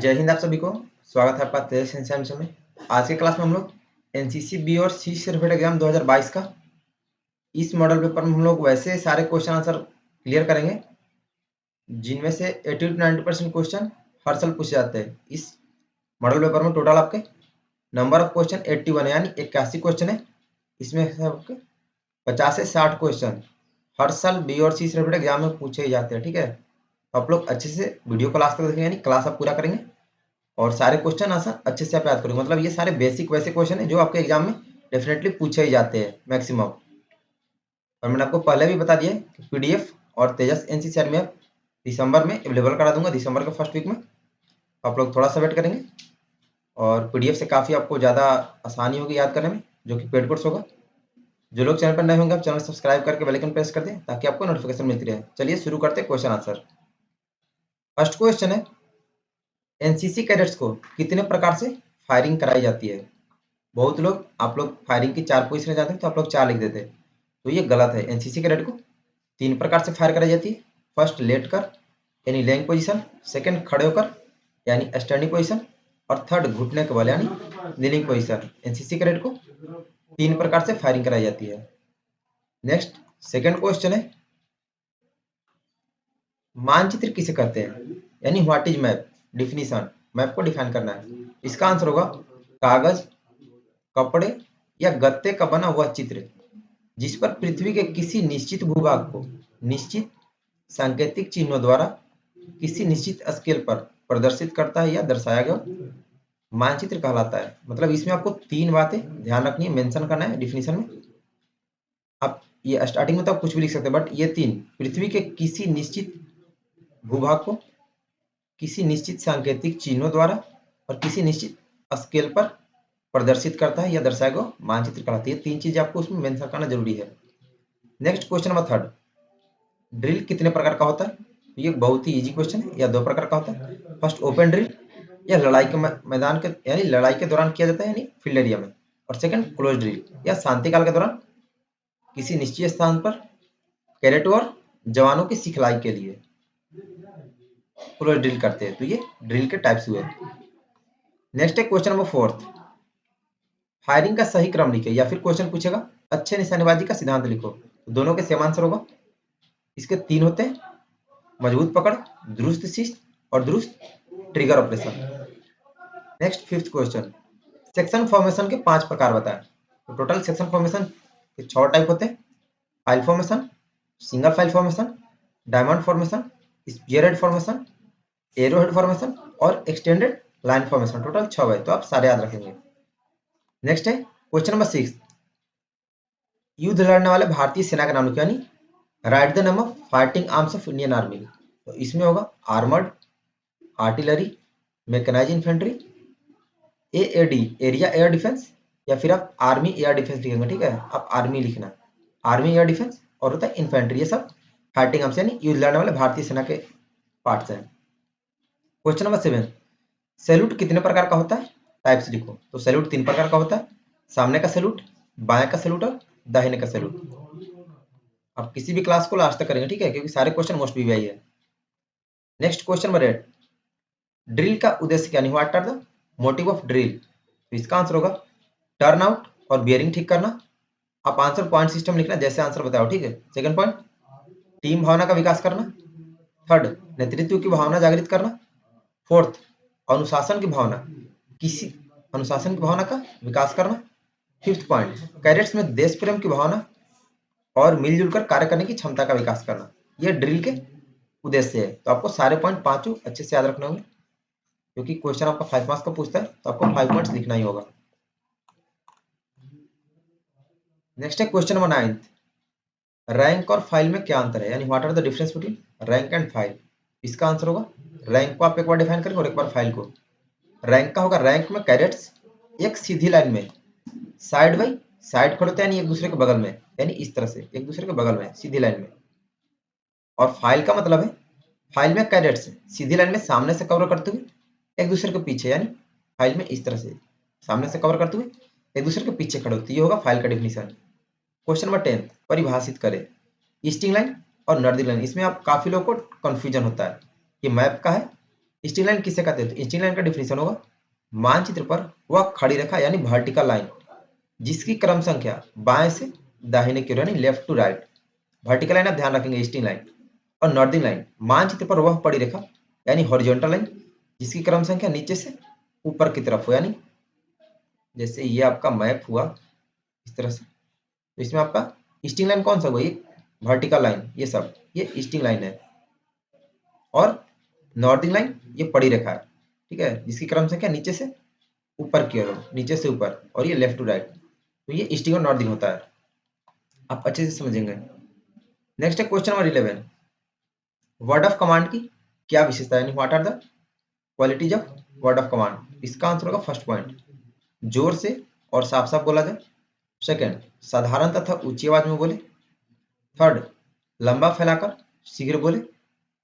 जय हिंद आप सभी को। स्वागत है आपका तेज सेंस में। आज के क्लास में हम लोग एनसीसी बी और सी सर्टिफिकेट एग्जाम 2022 का इस मॉडल पेपर में हम लोग वैसे सारे क्वेश्चन आंसर क्लियर करेंगे जिनमें से 80 to 90% क्वेश्चन हर साल पूछे जाते हैं। इस मॉडल पेपर में टोटल आपके नंबर ऑफ क्वेश्चन 81 है, यानी 81 क्वेश्चन है। इसमें से आपके 50 से 60 क्वेश्चन हर साल बी और सी सर्टिफिकेट एग्जाम में पूछे जाते हैं। ठीक है, तो आप लोग अच्छे से वीडियो को लास्ट तक देखेंगे, यानी क्लास आप पूरा करेंगे और सारे क्वेश्चन आंसर अच्छे से आप याद करेंगे। मतलब ये सारे बेसिक वैसे क्वेश्चन है जो आपके एग्जाम में डेफिनेटली पूछे ही जाते हैं मैक्सिमम। और मैंने आपको पहले भी बता दिया कि पीडीएफ और तेजस एनसीसीआर में दिसंबर में अवेलेबल करा दूंगा, दिसंबर के फर्स्ट वीक में। आप लोग थोड़ा सा वेट करेंगे और पीडीएफ से काफ़ी आपको ज़्यादा आसानी होगी याद करने में, जो कि पेड कोर्स होगा। जो लोग चैनल पर नए होंगे आप चैनल सब्सक्राइब करके बेल आइकन प्रेस कर दें ताकि आपको नोटिफिकेशन मिलती रहे। चलिए शुरू करते हैं क्वेश्चन आंसर। फर्स्ट क्वेश्चन है, एनसीसी कैडेट्स को कितने प्रकार से फायरिंग कराई जाती है? बहुत लोग आप लोग फायरिंग की 4 पोजीशन जाते हैं तो आप लोग 4 लिख देते हैं, तो ये गलत है। एनसीसी कैडेट को 3 प्रकार से फायर कराई जाती है। फर्स्ट लेट कर यानी लेइंग पोजीशन, सेकंड खड़े होकर यानी स्टैंडिंग पोजीशन, और थर्ड घुटने के बल यानी नीलिंग पोजीशन। एनसीसी कैडेट को 3 प्रकार से फायरिंग कराई जाती है। नेक्स्ट सेकंड क्वेश्चन है, मानचित्र किसे कहते हैं? यानी what is map? Definition, map को डिफाइन करना है। इसका आंसर होगा कागज, कपड़े या गत्ते का बना हुआ चित्र जिस पर पृथ्वी के किसी निश्चित भूभाग को निश्चित सांकेतिक चिन्हों द्वारा किसी निश्चित स्केल पर प्रदर्शित करता है या दर्शाया गया मानचित्र कहलाता है। मतलब इसमें आपको 3 बातें ध्यान रखनी है, मेंशन करना है डिफिनीशन में। आप ये स्टार्टिंग में तो आप कुछ भी लिख सकते हैं, बट ये 3 पृथ्वी के किसी निश्चित भूभाग को किसी निश्चित सांकेतिक चिन्हों द्वारा और किसी निश्चित स्केल पर प्रदर्शित करता है या दर्शाएगा मानचित्र कहलाती है। 3 चीजें आपको उसमें मेंशन करना जरूरी है। Next question number third, drill कितने प्रकार का होता है? ये बहुत ही इजी क्वेश्चन है। या 2 प्रकार का होता है। फर्स्ट ओपन ड्रिल, या लड़ाई के मैदान के यानी लड़ाई के दौरान किया जाता है यानी फील्ड एरिया में। और सेकंड क्लोज ड्रिल, या शांति काल के दौरान किसी निश्चित स्थान पर कैडेट और जवानों की सिखलाई के लिए क्लोज ड्रिल करते हैं। तो ये ड्रिल के टाइप्स हुए। नेक्स्ट है क्वेश्चन नंबर फोर्थ, फायरिंग का सही क्रम लिखे, या फिर क्वेश्चन पूछेगा अच्छे निशानेबाजी का सिद्धांत लिखो। तो दोनों के सेम आंसर होगा। इसके 3 होते हैं, मजबूत पकड़, दुरुस्त शिस्त और दुरुस्त trigger operation. Next fifth question, section formation के 5 प्रकार बताएं। तो टोटल सेक्शन फॉर्मेशन के 6 टाइप होते हैं। File formation, single file formation, diamond formation, spearhead formation, arrowhead formation और एक्सटेंडेड लाइन फॉर्मेशन। टोटल 6 है, तो आप सारे याद रखेंगे। नेक्स्ट है क्वेश्चन नंबर 6, युद्ध लड़ने वाले भारतीय सेना का नाम लिखो, यानी write the name of fighting arms of Indian army. तो इसमें होगा armoured, artillery, mechanise infantry, AAD area air defence, या फिर आप आर्मी एयर डिफेंस लिखेंगे। ठीक है, आप आर्मी लिखना, आर्मी एयर डिफेंस और होता है इन्फेंट्री। ये सब फाइटिंग आर्म्स यानी युद्ध लड़ने वाले भारतीय सेना के पार्ट्स हैं। क्वेश्चन नंबर 7, सैल्यूट कितने प्रकार का होता है? टाइप्स लिखो। तो सैल्यूट 3 प्रकार का होता है, सामने का सैल्यूट, बाएं का सैल्यूट और दाहिने का सैल्यूट। आप किसी भी क्लास को लास्ट तक करेंगे, ठीक है, क्योंकि सारे क्वेश्चन मोस्ट वीवीआई है। नेक्स्ट क्वेश्चन नंबर 8, ड्रिल का उद्देश्य क्या, what are the motive of drill? तो इसका आंसर होगा टर्न आउट और बियरिंग ठीक करना। आप आंसर पॉइंट सिस्टम लिखना, जैसे आंसर बताओ। ठीक है, सेकंड पॉइंट, टीम भावना का विकास करना। थर्ड, नेतृत्व की भावना जागृत करना। फोर्थ, अनुशासन की भावना, किसी अनुशासन की भावना का विकास करना। फिफ्थ पॉइंट, कैडेट्स में देश प्रेम की भावना और मिलजुल कर कार्य करने की क्षमता का विकास करना। ये ड्रिल के उद्देश्य है। तो आपको सारे पॉइंट 5 अच्छे से याद रखने होंगे, क्योंकि क्वेश्चन आपका 5 मार्क्स का पूछता है, तो आपको 5 पॉइंट्स लिखना ही होगा। नेक्स्ट है क्वेश्चन नंबर 9, रैंक और फाइल में क्या अंतर है, यानी what are the difference between rank and file? इसका आंसर होगा, रैंक को आप एक बार डिफाइन करेंगे और एक बार फाइल को। रैंक का होगा, रैंक में कैडेट्स एक सीधी लाइन में साइड बाई साइड खड़े होते हैं, यानी एक दूसरे के बगल में, यानी इस तरह से एक दूसरे के बगल में सीधी लाइन में। और फाइल का मतलब है, फाइल में कैडेट्स सीधी लाइन में सामने से कवर करते हुए एक दूसरे के पीछे, यानी फाइल में इस तरह से सामने से कवर करते हुए एक दूसरे के पीछे खड़े होते हैं। ये होगा फाइल का डिफिनीशन। क्वेश्चन नंबर 10, परिभाषित करें ईस्टिंग लाइन और नॉर्दर्न लाइन। इसमें आप काफी लोगों को कंफ्यूजन होता है, ये मैप का है स्ट्रिंग लाइन किसे कहते हैं? तो स्ट्रिंग लाइन का डिफिनेशन होगा मानचित्र पर वह खड़ी रेखा यानी वर्टिकल लाइन जिसकी क्रम संख्या बाएं से दाहिने की ओर यानी left to right. Vertical line आप ध्यान रखेंगे स्ट्रिंग लाइन। और नॉर्दिंग लाइन मानचित्र पर वह पड़ी रेखा यानी हॉरिजॉन्टल लाइन जिसकी क्रम संख्या नीचे से ऊपर की तरफ हो, यानी जैसे ये आपका मैप हुआ इस तरह से, तो इसमें आपका स्ट्रिंग लाइन कौन सा हुआ? ये वर्टिकल लाइन, ये सब ये स्ट्रिंग लाइन है। और नॉर्दिंग लाइन ये पड़ी रेखा है, ठीक है, जिसकी क्रम संख्या नीचे से ऊपर की ओर हो, नीचे से ऊपर, और ये लेफ्ट टू राइट, तो ये ईस्टिंग और नॉर्दिंग होता है। आप अच्छे से समझेंगे। नेक्स्ट है question number 11, word of command की क्या विशेषता है, यानी what are the qualities of word of command. इसका आंसर होगा फर्स्ट पॉइंट, जोर से और साफ साफ बोला जाए। सेकंड, साधारण तथा ऊंची आवाज में बोले। थर्ड, लंबा फैलाकर शीघ्र बोले।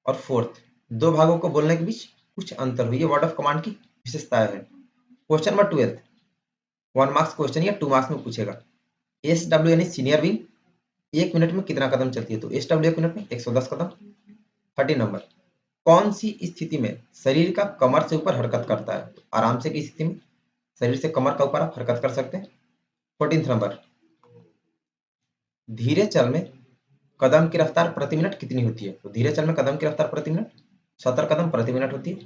और फोर्थ, दो भागों को बोलने के बीच कुछ अंतर हो। ये वर्ड ऑफ कमांड की विशेषताएं है। क्वेश्चन नंबर 12, 1 मार्क्स क्वेश्चन या 2 मार्क्स में पूछेगा। एस डब्ल्यू यानी सीनियर विंग 1 मिनट में कितना कदम चलती है? तो एस डब्ल्यू 1 मिनट में 110 कदम। 30 नंबर, कौन सी स्थिति में शरीर का कमर से ऊपर हरकत करता है? तो आराम से की स्थिति में शरीर से कमर का ऊपर आप हरकत कर सकते हैं। 14 नंबर, धीरे चल में कदम की रफ्तार प्रति मिनट कितनी होती है? तो धीरे चल में कदम की रफ्तार प्रति मिनट 70 कदम प्रति मिनट होती है।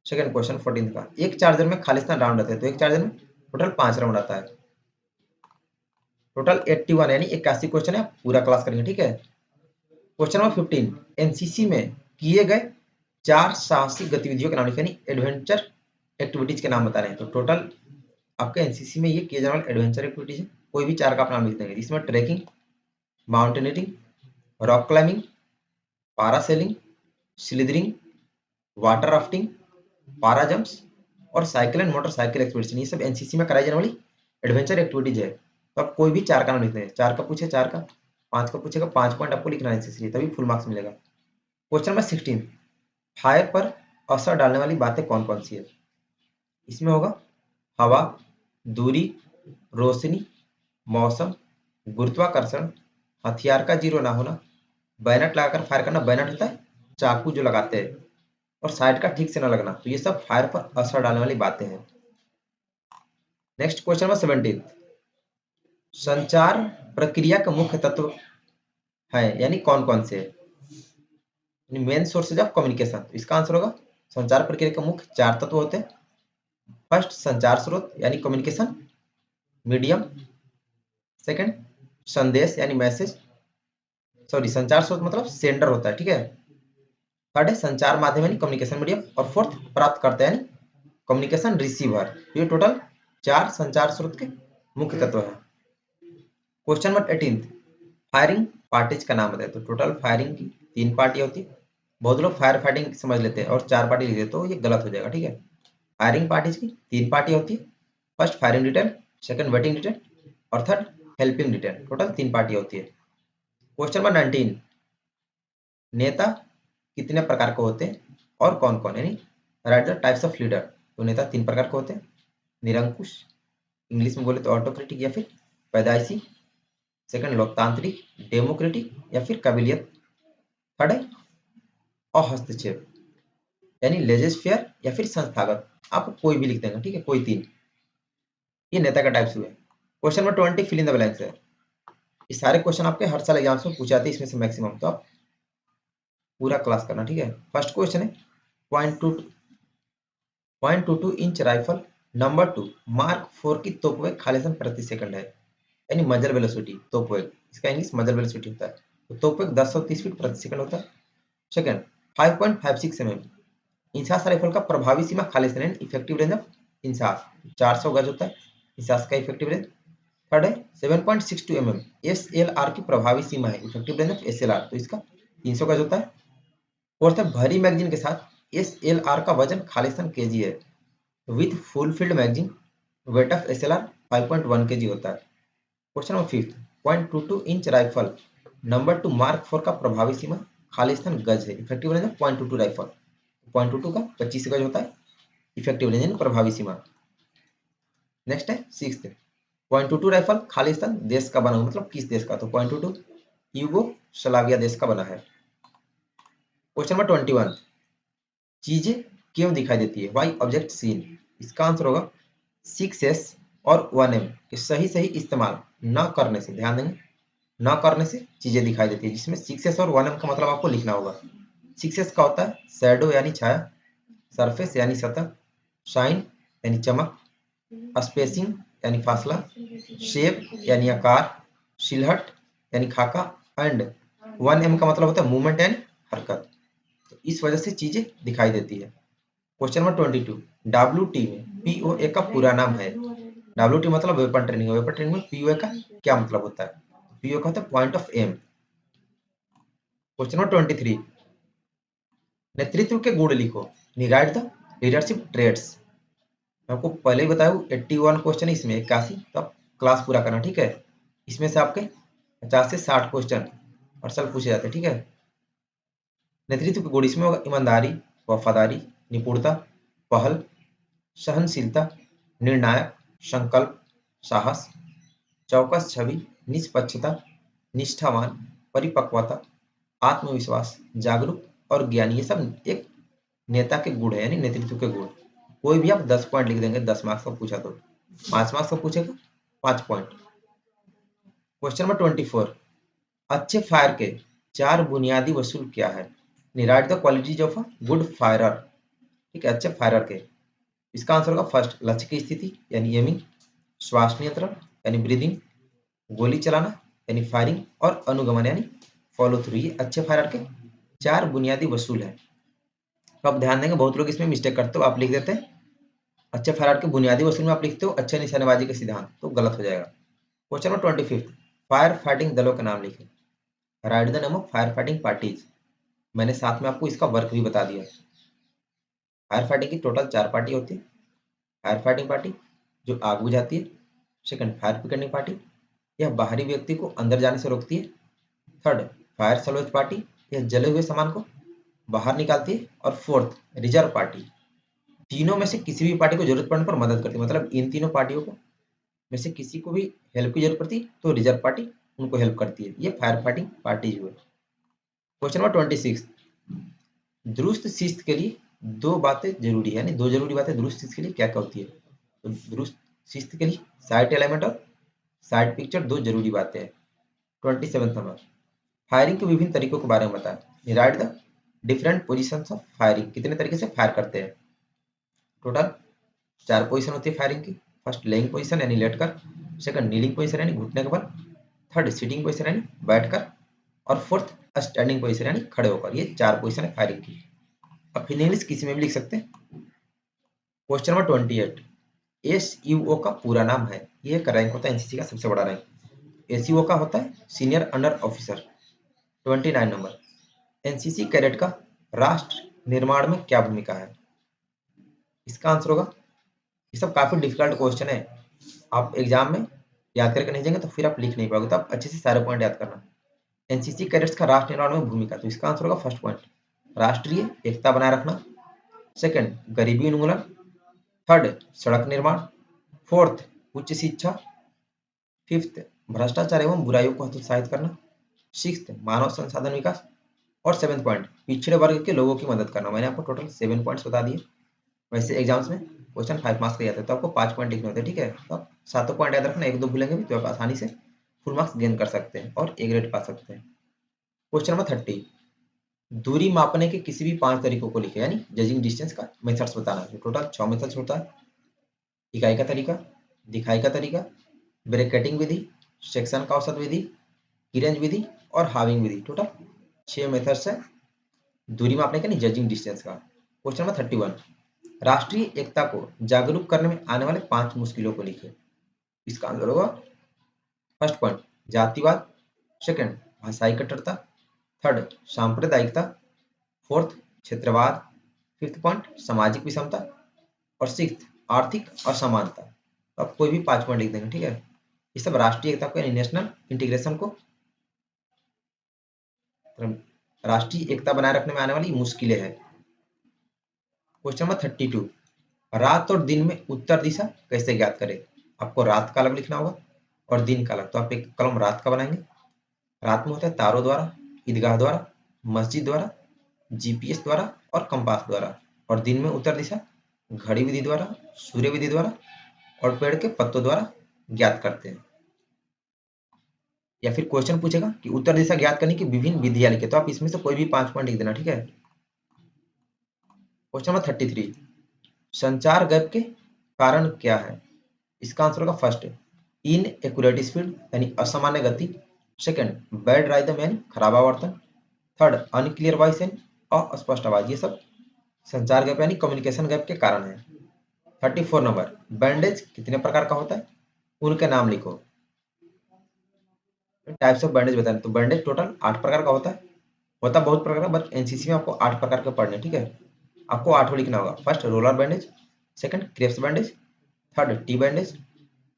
सेकंड क्वेश्चन 14 का, एक चार्जर में खालिस्तान राउंड रहते हैं, तो एक चार्जर में टोटल 5 राउंड आता है। टोटल 81 यानी 81 क्वेश्चन है, पूरा क्लास करेंगे, ठीक है। क्वेश्चन नंबर 15, एनसीसी में किए गए 4 साहसिक गतिविधियों के नाम लिखे, यानी एडवेंचर एक्टिविटीज के नाम बता रहे हैं। तो टोटल आपके एनसीसी में ये किए जाने वाले एडवेंचर एक्टिविटीज है, कोई भी 4 का आप नाम लिख देंगे। इसमें trekking, mountaineering, rock climbing, parasailing, slithering, water rafting, para jumps और साइकिल एंड मोटरसाइकिल एक्सपीडिशन, ये सब एनसीसी में कराई जाने वाली एडवेंचर एक्टिविटीज है। तो आप कोई भी 4 का नाम लिख देंगे। 4 का पूछे 4 का, 5 का पूछेगा 5 पॉइंट आपको लिखना है एनसीसी, तभी फुल मार्क्स मिलेगा। क्वेश्चन नंबर 16, फायर पर असर डालने वाली बातें कौन कौन सी है? इसमें होगा हवा, दूरी, रोशनी, मौसम, गुरुत्वाकर्षण, हथियार का जीरो ना होना, बैनट लगाकर फायर करना। बैनट होता है चाकू जो लगाते हैं, और साइड का ठीक से ना लगना। तो ये सब फायर पर असर डालने वाली बातें हैं। नेक्स्ट क्वेश्चन नंबर 17, संचार प्रक्रिया का मुख्य तत्व है, यानी कौन कौन से है? Main sources of communication. इसका आंसर होगा संचार प्रक्रिया के मुख्य 4 तत्व होते हैं। फर्स्ट, संचार स्रोत यानी कम्युनिकेशन मीडियम। सेकंड, संदेश यानी मैसेज, सॉरी संचार स्रोत मतलब सेंडर होता है, ठीक है। थर्ड है संचार माध्यम यानी कम्युनिकेशन मीडियम। और फोर्थ, प्राप्त करता है यानी कम्युनिकेशन रिसीवर। ये टोटल 4 संचार स्रोत के मुख्य तत्व है। क्वेश्चन नंबर 18, फायरिंग पार्टीज का नाम बताए। तो टोटल फायरिंग की 3 पार्टी होती है। बहुत लोग फायर फाइटिंग समझ लेते हैं और 4 पार्टी लिख देते, तो ये गलत हो जाएगा, ठीक है। फायरिंग पार्टीज की 3 पार्टी होती है। First firing detail, second waiting detail और third helping detail. Total 3 party होती है। क्वेश्चन नंबर 19, नेता कितने प्रकार के होते हैं और कौन कौन, यानी write the types of leader. तो नेता 3 प्रकार के होते हैं, निरंकुश, इंग्लिश में बोले तो ऑटोक्रेटिक या फिर पैदाइशी। सेकंड लोकतांत्रिक, डेमोक्रेटिक या फिर काबिलियत। थर्ड है अहस्तक्षेप यानी लेजेस फेयर या फिर संस्थागत। आप कोई भी लिख देंगे, ठीक है, कोई 3। ये नेता का टाइप्स हुए। Question number 20, fill in the blanks है। ये सारे क्वेश्चन आपके हर साल एग्जाम्स में पूछे जाते हैं, इसमें से मैक्सिमम, तो आप पूरा क्लास करना, ठीक है। फर्स्ट क्वेश्चन है 0.22 इंच राइफल नंबर 2 मार्क 4 की तोपवेग खालिस्तान प्रति सेकंड है, यानी मजल वेलोसिटी तोपवेग, इसका इंग्लिश मजल वेलोसिटी होता है। तो तोपवेग 1030 फीट प्रति सेकंड होता है। सेकंड, 5.56 इंसास राइफल का प्रभावी सीमा खालिस्तान यानी इफेक्टिव रेंज ऑफ इंसास 400 गज होता है, इंसास का इफेक्टिव रेंज। थर्ड है 7.62 SLR की प्रभावी सीमा है, इफेक्टिव रेंज ऑफ SLR, तो इसका 300 गज होता है। फोर्थ है भरी मैगजीन के साथ SLR का वजन खालिस्तान केजी है, with full field magazine wait of SLR 5.1 kg होता है। Question number 5, 0.22 inch rifle number 2 mark 4 का प्रभावी सीमा खालिस्तान गज है, इफेक्टिव रेंज ऑफ 0.22 राइफल। 0.22 का 25 गज होता है, इफेक्टिव रेंज यानी प्रभावी सीमा। नेक्स्ट है 6th, 0.22 राइफल खालिस्तान देश का बना हुआ, मतलब किस देश का? तो 0.22 यूगोस्लाविया देश का बना है। क्वेश्चन नंबर 21, चीजें क्यों दिखाई देती है? Why object seen? इसका आंसर होगा 6s और 1m के सही सही इस्तेमाल न करने से, ध्यान देंगे, न करने से चीजें दिखाई देती है, जिसमें 6s और 1m का मतलब आपको लिखना होगा। 6s का होता है शैडो यानी छाया, सरफेस यानी सतह, शाइन यानी चमक, स्पेसिंग यानी फासला, शेप यानी आकार, सिलहट यानी खाका, एंड 1m का मतलब होता है मूवमेंट यानी हरकत। तो इस वजह से चीजें दिखाई देती है। क्वेश्चन नंबर 22, WT में POA का पूरा नाम है। WT मतलब वेपन ट्रेनिंग, वेपन ट्रेनिंग में POA का क्या मतलब होता है? POA का होता है point of aim. Question number 23, नेतृत्व के गुण लिखो, राइट द लीडरशिप ट्रेड्स। मैं आपको पहले ही बताया 81 क्वेश्चन है इसमें, 81, तो आप क्लास पूरा करना, ठीक है। इसमें से आपके 50 से 60 क्वेश्चन और सब पूछे जाते हैं, ठीक है। नेतृत्व के गुण इसमें होगा ईमानदारी, वफादारी, निपुणता, पहल, सहनशीलता, निर्णायक, संकल्प, साहस, चौकस छवि, निष्पक्षता, निष्ठावान, परिपक्वता, आत्मविश्वास, जागरूक और ज्ञानी। ये सब एक नेता के गुण है, यानी नेतृत्व के गुण। कोई भी आप 10 पॉइंट लिख देंगे, 10 मार्क्स का पूछा तो 5 मार्क्स का पूछेगा 5 पॉइंट। क्वेश्चन नंबर 24, अच्छे फायर के 4 बुनियादी वसूल क्या है? Write the qualities of a good firer. ठीक है, अच्छे फायरर के। इसका आंसर होगा फर्स्ट, लक्ष्य की स्थिति यानी एमिंग, श्वास नियंत्रण यानी ब्रीदिंग, गोली चलाना यानी फायरिंग, और अनुगमन यानी फॉलो थ्रू। ये अच्छे फायरर के 4 बुनियादी वसूल है। तो आप ध्यान देंगे, बहुत लोग इसमें मिस्टेक करते हो, आप लिख देते हैं अच्छे फायरर के बुनियादी वसूल में आप लिखते हो अच्छे निशानेबाजी के सिद्धांत, तो गलत हो जाएगा। क्वेश्चन नंबर 25, फायर फाइटिंग दलों के नाम लिखे। Write the name of fire fighting parties. मैंने साथ में आपको इसका वर्क भी बता दिया। फायर फाइटिंग की टोटल 4 पार्टी होती है। फायर फाइटिंग पार्टी जो आग बुझाती है, सेकंड फायर ब्रिगेडिंग पार्टी, यह बाहरी व्यक्ति को अंदर जाने से रोकती है, थर्ड फायर सल्वेज पार्टी, यह जले हुए सामान को बाहर निकालती है, और फोर्थ रिजर्व पार्टी, तीनों में से किसी भी पार्टी को जरूरत पड़ने पर मदद करती है। मतलब इन तीनों पार्टियों को में से किसी को भी हेल्प की जरूरत पड़ती तो रिजर्व पार्टी उनको हेल्प करती है। ये फायर फाइटिंग पार्टीज हुए। क्वेश्चन नंबर 26, दुरुस्त शिस्त के लिए 2 बातें जरूरी है, यानी 2 जरूरी बातें दुरुस्त शिस्त के लिए क्या क्या होती है? तो दुरुस्त शिस्त के लिए साइट एलिमेंट और साइड पिक्चर 2 जरूरी बातें हैं। 27 नंबर, फायरिंग के विभिन्न तरीकों के बारे में बताएं। Right the different position of firing. कितने तरीके से फायर करते हैं? टोटल 4 पोजीशन होती है फायरिंग की। फर्स्ट लेइंग पोजीशन यानी लेटकर, सेकंड नीलिंग पोजीशन यानी घुटने के बल, थर्ड सिटिंग पोजीशन यानी बैठकर, और फोर्थ स्टैंडिंग पोजीशन यानी खड़े होकर। ये 4 पोजीशन है फायरिंग की। अब फिर इंग्लिश किसी में भी लिख सकते हैं। क्वेश्चन नंबर 28, एसयूओ का पूरा नाम है। ये एक रैंक होता है एनसीसी का सबसे बड़ा रैंक। एसयूओ का होता है senior under officer. 29 number, NCC cadet का राष्ट्र निर्माण में क्या भूमिका है? इसका आंसर होगा, ये सब काफी डिफिकल्ट क्वेश्चन है, आप एग्जाम में याद करके नहीं जाएंगे तो फिर आप लिख नहीं पाओगे, तो आप अच्छे से सारे पॉइंट याद करना। एनसीसी कैडेट्स का राष्ट्र निर्माण में भूमिका, तो इसका आंसर होगा फर्स्ट पॉइंट राष्ट्रीय एकता बनाए रखना, सेकंड गरीबी उन्मूलन, थर्ड सड़क निर्माण, फोर्थ उच्च शिक्षा, फिफ्थ भ्रष्टाचार एवं बुराइयों को हतोत्साहित करना, सिक्स्थ मानव संसाधन विकास, और सेवेंथ पॉइंट पिछड़े वर्ग के लोगों की मदद करना। मैंने आपको टोटल 7 पॉइंट्स बता दिए। वैसे एग्जाम्स में क्वेश्चन 5 मार्क्स का आता है, तो आपको 5 पॉइंट लिखने होते हैं, ठीक है। तो आप 7 पॉइंट याद रखना, 1-2 भूलेंगे भी तो आप आसानी से फुल मार्क्स गेन कर सकते हैं और ए ग्रेड पा सकते हैं। क्वेश्चन नंबर 30, दूरी मापने के किसी भी 5 तरीकों को लिखे, यानी जजिंग डिस्टेंस का मेथड्स बताना है। टोटल 6 मेथड्स होता है। इकाई का तरीका, दिखाई का तरीका, ब्रैकेटिंग विधि, सेक्शन का औसत विधि, किरेंज विधि और हाविंग विधि। टोटल 6 मेथड्स है दूरी मापने के, नहीं जजिंग डिस्टेंस का। क्वेश्चन नंबर 31, राष्ट्रीय एकता को जागरूक करने में आने वाले 5 मुश्किलों को लिखे। इसका आंसर होगा फर्स्ट पॉइंट जातिवाद, सेकंड भाषाई कट्टरता, थर्ड सांप्रदायिकता, फोर्थ क्षेत्रवाद, फिफ्थ पॉइंट सामाजिक विषमता, और सिक्स्थ आर्थिक असमानता। तो आप कोई भी 5 पॉइंट लिख देंगे, ठीक है। ये सब राष्ट्रीय एकता को यानी नेशनल इंटीग्रेशन को, राष्ट्रीय एकता बनाए रखने में आने वाली मुश्किलें हैं। क्वेश्चन नंबर 32, रात और दिन में उत्तर दिशा कैसे ज्ञात करें? आपको रात का अलग लिखना होगा और दिन का अलग। तो आप एक कलम रात का बनाएंगे। रात में होता है तारों द्वारा, ईदगाह द्वारा, मस्जिद द्वारा, जीपीएस द्वारा और कंपास द्वारा। और दिन में उत्तर दिशा घड़ी विधि द्वारा, सूर्य विधि द्वारा और पेड़ के पत्तों द्वारा ज्ञात करते हैं। या फिर क्वेश्चन पूछेगा कि उत्तर दिशा ज्ञात करने की विभिन्न विधियां लिखे, तो आप इसमें से कोई भी 5 पॉइंट लिख देना, ठीक है। क्वेश्चन नंबर 33, संचार गैप के कारण क्या है? इसका आंसर होगा फर्स्ट, इन एक्यूरेट स्पीड यानी असामान्य गति, सेकंड बैड राइदम यानी खराब आवर्तन, थर्ड अनक्लियर वॉइस यानी अस्पष्ट आवाज। ये सब संचार गैप यानी कम्युनिकेशन गैप के कारण है। 34 नंबर, बैंडेज कितने प्रकार का होता है? उनके नाम लिखो। टाइप्स ऑफ बैंडेज बताएं, तो बैंडेज टोटल 8 प्रकार का होता है बहुत प्रकार का, बट एनसीसी में आपको 8 प्रकार के पढ़ने, ठीक है। आपको 8 लिखना होगा। First roller bandage, second crepes bandage, third T bandage,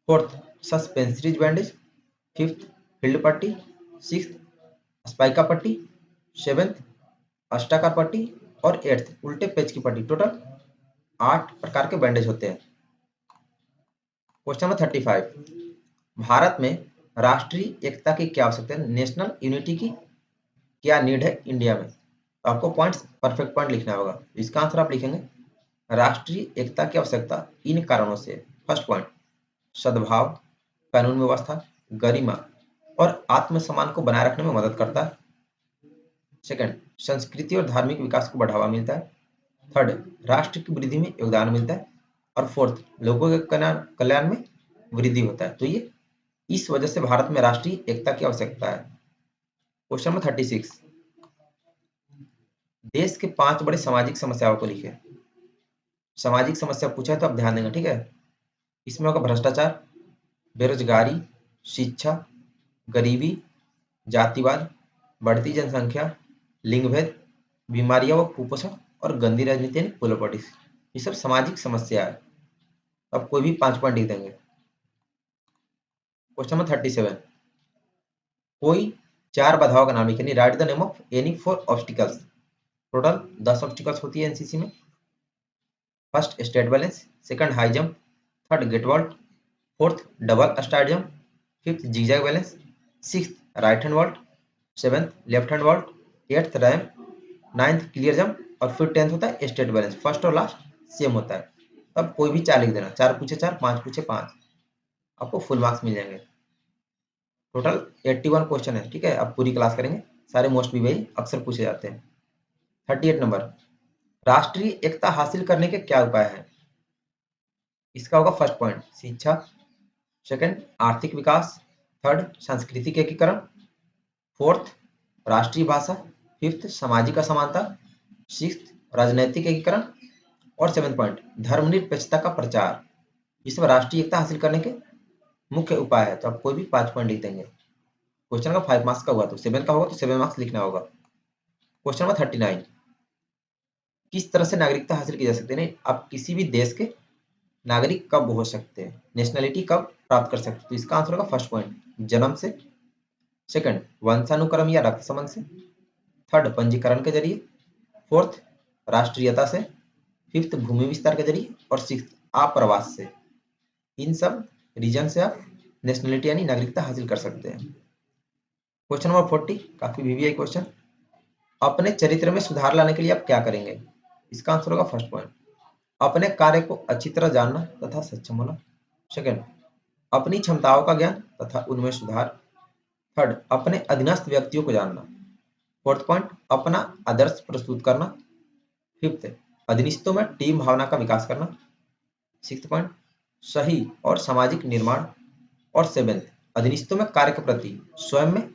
fourth suspensories bandage, fifth field पट्टी, सिक्स्थ स्पाइका पट्टी, सेवेंथ अष्टाकार पट्टी और एट्थ उल्टे पेच की पट्टी। टोटल 8 प्रकार के बैंडेज होते हैं। क्वेश्चन नंबर 35, भारत में राष्ट्रीय एकता की क्या आवश्यकता है? नेशनल यूनिटी की क्या नीड है इंडिया में? तो आपको पॉइंट्स परफेक्ट पॉइंट लिखना होगा। इसका आंसर आप लिखेंगे राष्ट्रीय एकता की आवश्यकता इन कारणों से। फर्स्ट पॉइंट, सद्भाव, कानून व्यवस्था, गरिमा और आत्मसम्मान को बनाए रखने में मदद करता है। सेकंड, संस्कृति और धार्मिक विकास को बढ़ावा मिलता है। थर्ड, राष्ट्र की वृद्धि में योगदान मिलता है। और फोर्थ, लोगों के कल्याण में वृद्धि होता है। तो ये इस वजह से भारत में राष्ट्रीय एकता की आवश्यकता है। क्वेश्चन नंबर 36, देश के 5 बड़े सामाजिक समस्याओं को लिखे। सामाजिक समस्या पूछा है तो आप ध्यान देंगे, ठीक है। इसमें होगा भ्रष्टाचार, बेरोजगारी, शिक्षा, गरीबी, जातिवाद, बढ़ती जनसंख्या, लिंग भेद, बीमारियां व कुपोषण और गंदी राजनीति यानी पॉलिटिक्स। ये सब सामाजिक समस्या है। अब कोई भी 5 पॉइंट लिख देंगे। क्वेश्चन नंबर 37, कोई 4 बाधाओं का नाम लिखे, यानी write the name of any 4 obstacles. Total 10 obstacles होती है एनसीसी में। First state balance, second high jump, third gate vault, fourth double start jump, fifth zigzag balance, sixth right hand vault, seventh left hand vault, eighth ramp, ninth clear jump और फिर 10th होता है state balance. First और last same होता है। तब कोई भी 4 लिख देना, 4 पूछे 4, 5 पूछे 5, आपको फुल मार्क्स मिल जाएंगे। टोटल 81 क्वेश्चन है, ठीक है। अब पूरी क्लास करेंगे, सारे मोस्ट भी वही अक्सर पूछे जाते हैं। 38 नंबर, राष्ट्रीय एकता हासिल करने के क्या उपाय हैं? इसका होगा फर्स्ट पॉइंट शिक्षा, सेकंड आर्थिक विकास, थर्ड सांस्कृतिक एकीकरण, फोर्थ राष्ट्रीय भाषा, फिफ्थ सामाजिक असमानता, सिक्स्थ राजनैतिक एकीकरण और सेवेंथ पॉइंट धर्मनिरपेक्षता का प्रचार। ये सब राष्ट्रीय एकता हासिल करने के मुख्य उपाय है। तो आप कोई भी 5 पॉइंट लिख देंगे। क्वेश्चन का 5 मार्क्स का हुआ तो 7 का होगा तो 7 मार्क्स लिखना होगा। क्वेश्चन नंबर 39, किस तरह से नागरिकता हासिल की जा सकती है? नहीं, आप किसी भी देश के नागरिक कब हो सकते हैं, नेशनलिटी कब प्राप्त कर सकते हैं? तो इसका आंसर होगा फर्स्ट पॉइंट जन्म से, सेकंड वंशानुक्रम या रक्त संबंध से, थर्ड पंजीकरण के जरिए, फोर्थ राष्ट्रीयता से, फिफ्थ भूमि विस्तार के जरिए और सिक्स्थ आप्रवास से। इन सब रीजन से आप नेशनलिटी यानी नागरिकता हासिल कर सकते हैं। क्वेश्चन नंबर 40 काफी वीवीआई क्वेश्चन, अपने चरित्र में सुधार लाने के लिए आप क्या करेंगे? इसका आंसर होगा फर्स्ट पॉइंट अपने कार्य को अच्छी तरह जानना तथा सक्षम होना, सेकंड अपनी क्षमताओं का ज्ञान तथा उनमें सुधार, थर्ड अपने अधीनस्थ व्यक्तियों को जानना, फोर्थ पॉइंट अपना आदर्श प्रस्तुत करना, फिफ्थ अधीनस्थों में टीम भावना का विकास करना, सिक्स्थ पॉइंट सही और सामाजिक निर्माण और सेवेंथ अधीनस्थों में कार्य के प्रति स्वयं में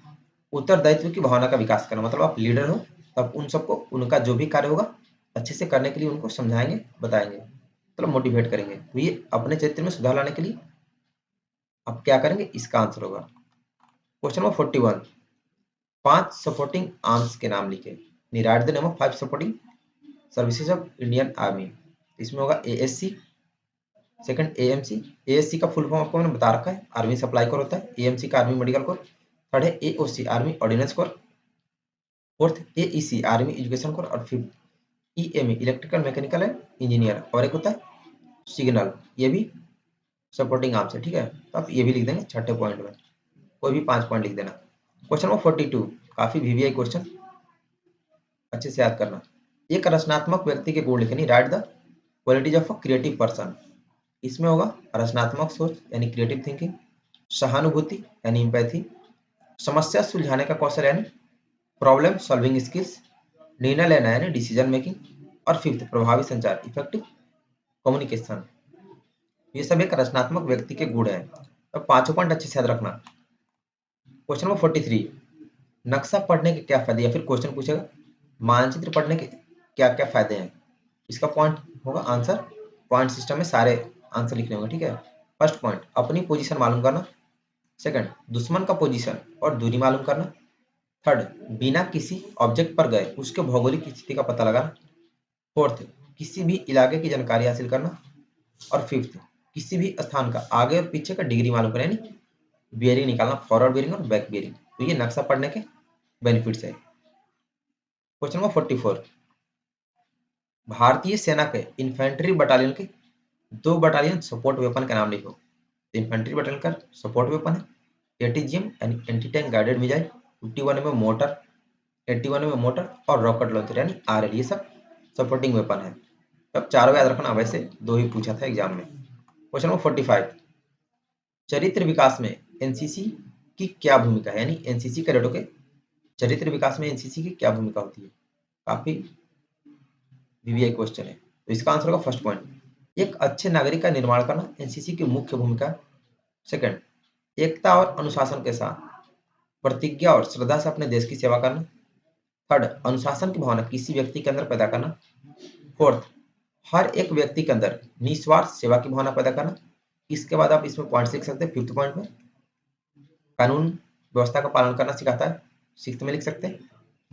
उत्तरदायित्व की भावना का विकास करना। मतलब आप लीडर हो तब उन सबको उनका जो भी कार्य होगा अच्छे से करने के लिए उनको समझाएंगे, बताएंगे, मतलब मोटिवेट करेंगे। तो ये अपने चरित्र में सुधार लाने के लिए आप क्या करेंगे, इसका आंसर होगा। क्वेश्चन नंबर 41, 5 सपोर्टिंग आर्म्स के नाम लिखे, write the name of 5 supporting services of Indian army. इसमें होगा एएससी, सेकंड एएमसी। एएससी का फुल फॉर्म आपको मैंने बता रखा है, आर्मी सप्लाई कोर होता है। एएमसी का आर्मी मेडिकल कोर, थर्ड है AOC army ordnance corps, fourth AEC army education corps और fifth EME electrical mechanical and engineer और एक होता है सिग्नल। ये भी सपोर्टिंग आर्म्स है, ठीक है। तो आप ये भी लिख देंगे छठे पॉइंट में, कोई भी 5 पॉइंट लिख देना। क्वेश्चन नंबर 42 काफी वीवीआई क्वेश्चन, अच्छे से याद करना। एक रचनात्मक व्यक्ति के गुण लिखे, write the qualities of a creative person. इसमें होगा रचनात्मक सोच यानी क्रिएटिव थिंकिंग, सहानुभूति यानी एम्पैथी, समस्या सुलझाने का कौशल यानी प्रॉब्लम सॉल्विंग स्किल्स, निर्णय लेना यानी डिसीजन मेकिंग, और फिफ्थ प्रभावी संचार इफेक्टिव कम्युनिकेशन। ये सब एक रचनात्मक व्यक्ति के गुण है। अब पांचों पॉइंट अच्छे से याद रखना। क्वेश्चन नंबर 43, नक्शा पढ़ने के क्या फायदे, या फिर क्वेश्चन पूछेगा मानचित्र पढ़ने के क्या क्या फायदे हैं। इसका पॉइंट होगा आंसर, पॉइंट सिस्टम में सारे आंसर लिखने होंगे, ठीक है। फर्स्ट पॉइंट, अपनी पोजीशन मालूम करना। सेकंड, दुश्मन का पोजीशन और दूरी मालूम करना। थर्ड, बिना किसी ऑब्जेक्ट पर गए उसके भौगोलिक स्थिति का पता लगाना। फोर्थ, किसी भी इलाके की जानकारी हासिल करना। और फिफ्थ, किसी भी स्थान का आगे और पीछे का डिग्री मालूम करना, यानी बियरिंग निकालना, फॉरवर्ड बियरिंग और बैक बियरिंग। तो ये नक्शा पढ़ने के बेनिफिट्स है। क्वेश्चन नंबर 44, भारतीय सेना के इन्फेंट्री बटालियन के दो बटालियन सपोर्ट वेपन का नाम लिखो। इन्फेंट्री बटालियन का सपोर्ट वेपन है एटीजीएम यानी एंटी टैंक गाइडेड मिसाइल, 51 में मोटर, 81 में मोटर और रॉकेट लॉन्चर यानी आरएल, ये सब सपोर्टिंग वेपन है। अब चारों याद रखना, वैसे दो ही पूछा था एग्जाम में। क्वेश्चन नंबर 45, चरित्र विकास में एनसीसी की क्या भूमिका है, यानी एनसीसी कैडेटों के चरित्र विकास में एनसीसी की क्या भूमिका होती है। काफी वीवीआई क्वेश्चन है। तो इसका आंसर होगा फर्स्ट पॉइंट, एक अच्छे नागरिक का निर्माण करना एनसीसी की मुख्य भूमिका। सेकंड, एकता और अनुशासन के साथ प्रतिज्ञा और श्रद्धा से अपने देश की सेवा करना। थर्ड, अनुशासन की भावना किसी व्यक्ति के अंदर पैदा करना। फोर्थ, हर एक व्यक्ति के अंदर निस्वार्थ सेवा की भावना पैदा करना। इसके बाद आप इसमें पॉइंट लिख सकते हैं। फिफ्थ पॉइंट में कानून व्यवस्था का पालन करना सिखाता है, सिक्स्थ में लिख सकते हैं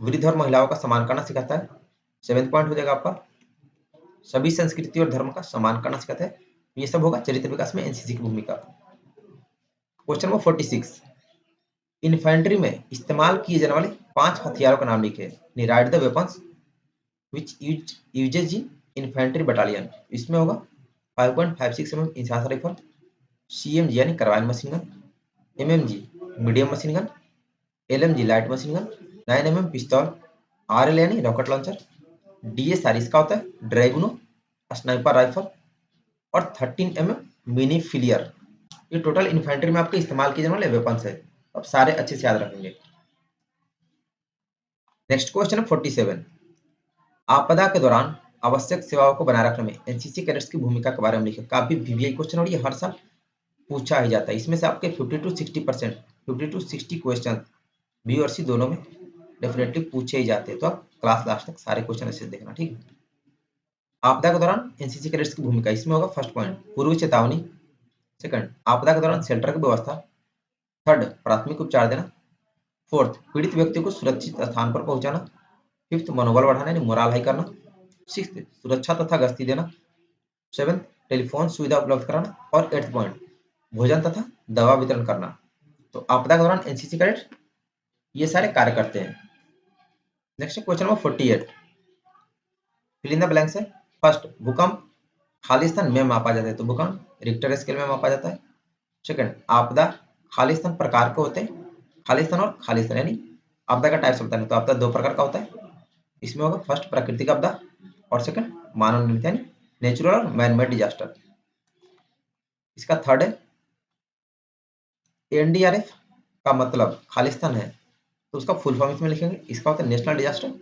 वृद्ध और महिलाओं का सम्मान करना सिखाता है। सेवेंथ पॉइंट हो जाएगा आपका सभी संस्कृति और धर्म का सम्मान करना सिखाता है। ये सब होगा चरित्र विकास में एनसीसी की भूमिका। क्वेश्चन नंबर 46, इन्फेंट्री में इस्तेमाल किए जाने वाले 5 हथियारों का नाम लिखे। Write the weapons which uses in infantry battalion. इसमें होगा 5.56 mm इंसास राइफल, सीएमजी यानी carbine machine gun, MMG medium machine gun, LMG light machine gun, 9 mm पिस्तौल, आरएल यानी रॉकेट लॉन्चर, डीएसआर इसका होता है ड्रैगुनो स्नाइपर राइफल, और 13 mm मिनी फिलियर। ये टोटल इन्फेंट्री में आपके इस्तेमाल किए जाने वाले वेपन्स है। अब सारे अच्छे से याद रखेंगे। नेक्स्ट क्वेश्चन है 47, आपदा के दौरान आवश्यक सेवाओं को बनाए रखने में एनसीसी कैडेट्स की भूमिका के बारे में लिखे। काफी वीवीआई क्वेश्चन और ये हर साल पूछा ही जाता है। इसमें से आपके 50 to 60%, 50 to 60 क्वेश्चन बी और सी दोनों में डेफिनेटली पूछे ही जाते हैं। तो आप क्लास लास्ट तक सारे क्वेश्चन अच्छे से देखना, ठीक है। आपदा के दौरान एनसीसी कैडेट्स की भूमिका, इसमें होगा फर्स्ट पॉइंट पूर्व चेतावनी। सेकंड, आपदा के दौरान शेल्टर की व्यवस्था। थर्ड, प्राथमिक उपचार देना। फोर्थ, पीड़ित व्यक्ति को सुरक्षित स्थान पर पहुंचाना। फिफ्थ, मनोबल बढ़ाना यानी मोरल हाई करना। सिक्स्थ, सुरक्षा तथा गश्ती देना। सेवेंथ, टेलीफोन सुविधा उपलब्ध कराना। और एट्थ पॉइंट, भोजन तथा दवा वितरण करना। तो आपदा के दौरान एनसीसी कैडेट ये सारे कार्य करते हैं। Next question number 48, fill in the blanks है। फर्स्ट, भूकंप खालिस्तान में मापा जाता है, तो भूकंप रिक्टर स्केल में मापा जाता है। सेकंड, आपदा खालिस्तान प्रकार के होते हैं, खालिस्तान और खालिस्तान यानी आपदा का टाइप्स होता है। तो आपदा दो प्रकार का होता है। इसमें होगा फर्स्ट प्राकृतिक आपदा और सेकंड मानव निर्मित यानी नेचुरल और मैन मेड डिजास्टर। इसका थर्ड है एनडीआरएफ का मतलब खालिस्तान है, तो उसका फुल फॉर्म इसमें लिखेंगे। इसका होता है national disaster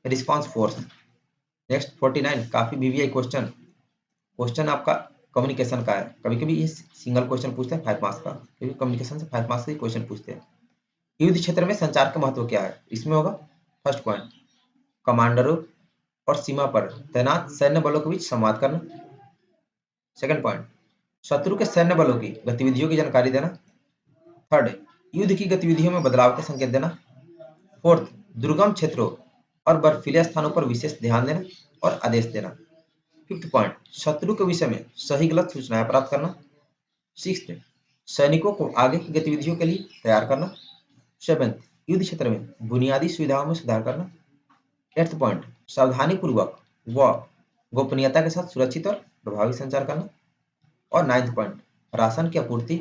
response force. Next 49, काफी वीवीआई क्वेश्चन, क्वेश्चन आपका कम्युनिकेशन का है। कभी कभी ये सिंगल क्वेश्चन पूछते हैं 5 मार्क्स का, क्योंकि कम्युनिकेशन से 5 मार्क्स के क्वेश्चन पूछते हैं। युद्ध क्षेत्र में संचार का महत्व क्या है। इसमें होगा फर्स्ट पॉइंट कमांडरों और सीमा पर तैनात सैन्य बलों के बीच संवाद करना। सेकंड पॉइंट, शत्रु के सैन्य बलों की गतिविधियों की जानकारी देना। थर्ड, युद्ध की गतिविधियों में बदलाव के संकेत देना। फोर्थ, दुर्गम क्षेत्रों और बर्फीले स्थानों पर विशेष ध्यान देना और आदेश देना। फिफ्थ पॉइंट, शत्रु के विषय में सही गलत सूचनाएं प्राप्त करना। सिक्स्थ, सैनिकों को आगे की गतिविधियों के लिए तैयार करना। सेवेंथ, युद्ध क्षेत्र में बुनियादी सुविधाओं में सुधार करना। एट्थ पॉइंट, सावधानी पूर्वक व गोपनीयता के साथ सुरक्षित और प्रभावी संचार करना। और नाइन्थ पॉइंट, राशन की आपूर्ति,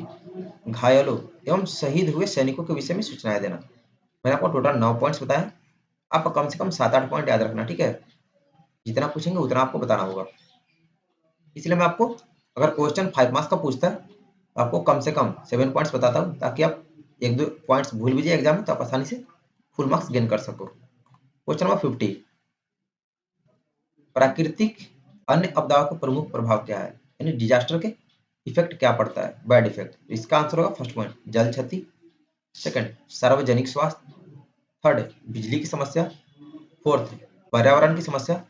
घायलों एवं शहीद हुए सैनिकों के विषय में सूचनाएं देना। मैंने आपको टोटल 9 पॉइंट्स बताए, आप कम से कम 7-8 पॉइंट याद रखना, ठीक है। जितना पूछेंगे उतना आपको बताना होगा। इसलिए मैं आपको अगर क्वेश्चन 5 मार्क्स का पूछता है तो आपको कम से कम 7 पॉइंट्स बताता हूँ, ताकि आप 1-2 पॉइंट्स भूल भी जाए एग्जाम में तो आप आसानी से फुल मार्क्स गेन कर सको। क्वेश्चन नंबर 50, प्राकृतिक अन्य आपदाओं का प्रमुख प्रभाव क्या है, यानी डिजास्टर के इफेक्ट क्या पड़ता है, बैड इफेक्ट। इसका आंसर होगा फर्स्ट पॉइंट जल क्षति, सेकंड सार्वजनिक स्वास्थ्य, थर्ड बिजली की समस्या, फोर्थ पर्यावरण की समस्या,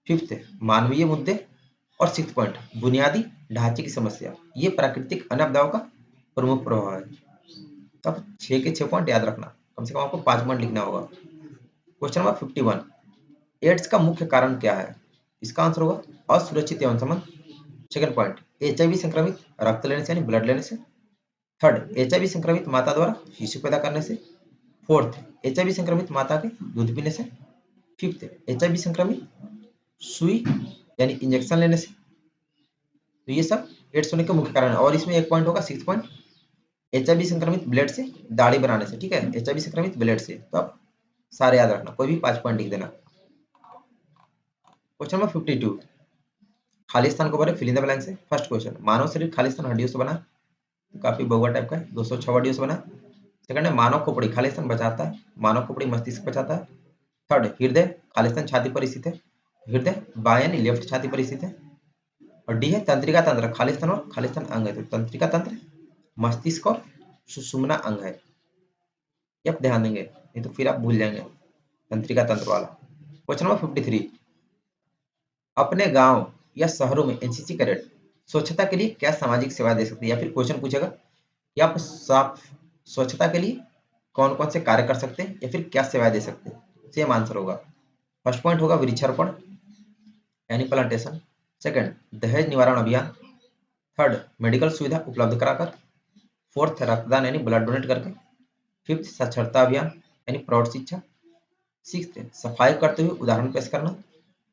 फिफ्थ मानवीय मुद्दे, और सिक्स पॉइंट बुनियादी ढांचे की समस्या। ये प्राकृतिक अन्य आपदाओं का प्रमुख प्रभाव है। तब 6 के 6 पॉइंट याद रखना, कम से कम आपको 5 पॉइंट लिखना होगा। क्वेश्चन नंबर 51, एड्स का मुख्य कारण क्या है। इसका आंसर होगा असुरक्षित यौन संबंध, सेकंड पॉइंट एचआईवी संक्रमित रक्त लेने से यानी ब्लड लेने से, थर्ड एचआईवी संक्रमित माता द्वारा शिशु पैदा करने से, फोर्थ एचआईवी संक्रमित माता के दूध पीने से, फिफ्थ एचआईवी संक्रमित सुई यानी इंजेक्शन लेने से। तो ये सब एड्स होने के मुख्य कारण है। और इसमें एक पॉइंट होगा सिक्स पॉइंट एचआईवी संक्रमित ब्लड से दाढ़ी बनाने से, ठीक है, एचआईवी संक्रमित ब्लड से। तो आप सारे याद रखना, कोई भी 5 पॉइंट लिख देना। क्वेश्चन नंबर 52, खाली स्थान को भरे फिल इन द ब्लैंक्स है। फर्स्ट क्वेश्चन, मानव शरीर खाली स्थान हड्डियों से बना है, तो काफी बहुआ टाइप का है, 206 हड्डियों से बना है। सेकंड है मानव खोपड़ी खाली स्थान बचाता है, मानव खोपड़ी मस्तिष्क बचाता है। थर्ड हृदय खाली स्थान छाती पर स्थित है, हृदय बाएं यानी लेफ्ट छाती पर स्थित है। और डी है तंत्रिका तंत्र खाली स्थान और खाली स्थान अंग है, तो तंत्रिका तंत्र मस्तिष्क और सुषुम्ना अंग है। ये आप ध्यान देंगे, नहीं तो फिर आप भूल जाएंगे तंत्रिका तंत्र वाला। क्वेश्चन नंबर 53, अपने गांव या शहरों में एनसीसी कैडेट स्वच्छता के लिए क्या सामाजिक सेवा दे सकते हैं। या फिर क्वेश्चन पूछेगा कि आप साफ स्वच्छता के लिए कौन कौन से कार्य कर सकते हैं या फिर क्या सेवाएं दे सकते हैं। सेम आंसर होगा। फर्स्ट पॉइंट होगा वृक्षारोपण यानी प्लांटेशन, सेकंड दहेज निवारण अभियान, थर्ड मेडिकल सुविधा उपलब्ध कराकर, फोर्थ रक्तदान यानी ब्लड डोनेट करके, फिफ्थ साक्षरता अभियान यानी प्रौढ़ शिक्षा, सिक्स्थ सफाई करते हुए उदाहरण पेश करना,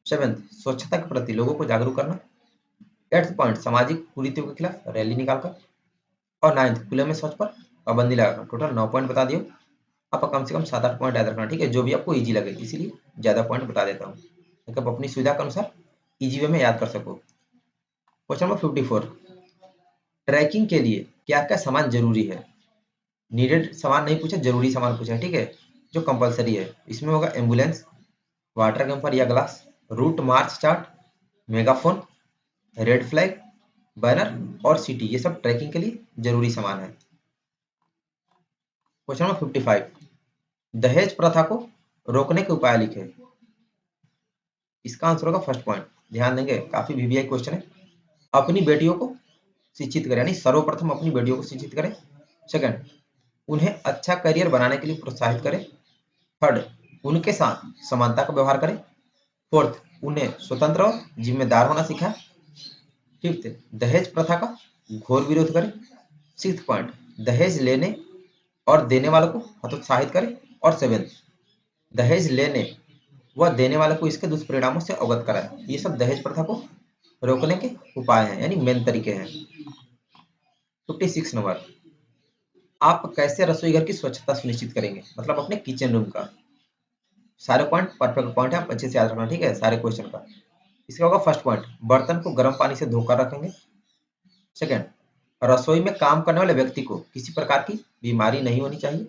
सेवेंथ स्वच्छता के प्रति लोगों को जागरूक करना, एट्थ पॉइंट सामाजिक कुरीतियों के खिलाफ रैली निकालकर, और नाइन्थ खुले में शौच पर पाबंदी लगाकर। टोटल 9 पॉइंट बता दिए। आप कम से कम 7-8 पॉइंट याद रखना, ठीक है, जो भी आपको इजी लगे, इसीलिए ज्यादा पॉइंट बता देता हूँ ताकि आप अपनी सुविधा के अनुसार इजी वे में याद कर सको। क्वेश्चन नंबर 54, ट्रैकिंग के लिए क्या क्या सामान जरूरी है। नीडेड सामान नहीं पूछा, जरूरी सामान पूछा है, ठीक है, जो कंपलसरी है। इसमें होगा एम्बुलेंस, वाटर कैंपर या glass, route march chart, megaphone, red flag, banner और सिटी। ये सब ट्रैकिंग के लिए जरूरी सामान है। क्वेश्चन नंबर 55, दहेज प्रथा को रोकने के उपाय लिखे। इसका आंसर होगा फर्स्ट पॉइंट, ध्यान देंगे, काफी वीवीआई क्वेश्चन है। अपनी बेटियों को शिक्षित करें, यानी सर्वप्रथम अपनी बेटियों को शिक्षित करें। सेकंड, उन्हें अच्छा करियर बनाने के लिए प्रोत्साहित करें। थर्ड, उनके साथ समानता का व्यवहार करें। फोर्थ, उन्हें स्वतंत्र और जिम्मेदार होना सिखाएं। फिफ्थ, दहेज प्रथा का घोर विरोध करें। सिक्स्थ पॉइंट, दहेज लेने और देने वालों को हतोत्साहित करें। और सेवेंथ, दहेज लेने व देने वाले को इसके दुष्परिणामों से अवगत कराएं। ये सब दहेज प्रथा को रोकने के उपाय हैं, यानी मेन तरीके हैं। 56 नंबर, आप कैसे रसोई घर की स्वच्छता सुनिश्चित करेंगे, मतलब अपने किचन रूम का। सारे पॉइंट परफेक्ट पॉइंट है, आप अच्छे से याद रखना, ठीक है, सारे क्वेश्चन का। इसका होगा फर्स्ट पॉइंट, बर्तन को गर्म पानी से धोकर रखेंगे। सेकंड, रसोई में काम करने वाले व्यक्ति को किसी प्रकार की बीमारी नहीं होनी चाहिए।